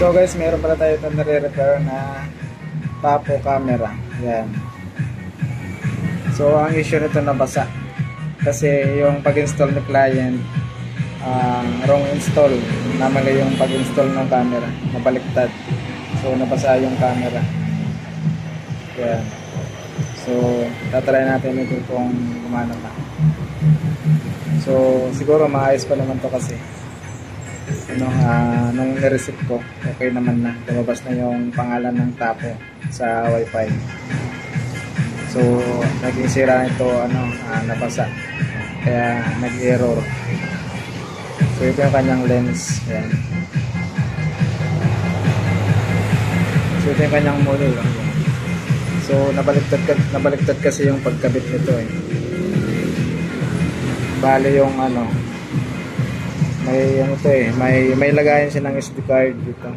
So guys, meron pala tayo itong nare-repair na tapo camera. Yan. So ang issue nito nabasa. Kasi yung pag-install ni client, wrong install. Namali yung pag-install ng camera. Nabaliktad. So nabasa yung camera. Yan. So tatry natin ito kung gumana na. So siguro maayos pa naman to kasi nung nireceive ko, okay naman na, lumabas na yung pangalan ng tapo sa wifi. So naging sira ito, nabasa, kaya nag-error. So ito yung kanyang lens. Yan. So ito yung kanyang model. So nabaliktad kasi yung pagkabit nito eh. Bale yung may lagayan siya ng SD card dito.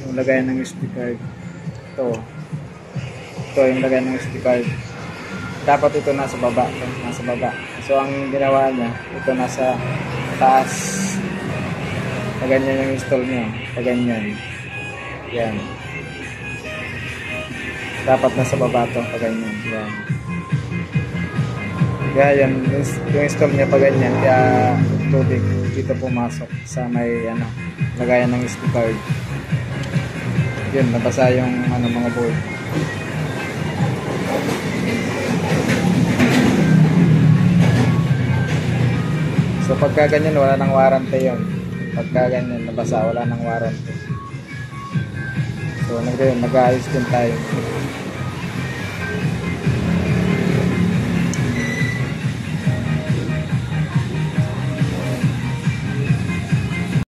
Yung lagayan ng SD card. Ito yung lagayan ng SD card. Dapat ito nasa baba. So ang ginawa niya, ito nasa taas. Paganyan yung install niya. Paganyan. Yan. Dapat nasa baba ito. Paganyan. Yan. Kaya yan, yung install niya pa ganyan, kaya tubig dito pumasok sa may lagayan ng SD card. Yun, nabasa yung mga board. So pagka ganyan, wala nang warranty yun. Pagka ganyan, nabasa, wala nang warranty. So nag-ayos din tayo.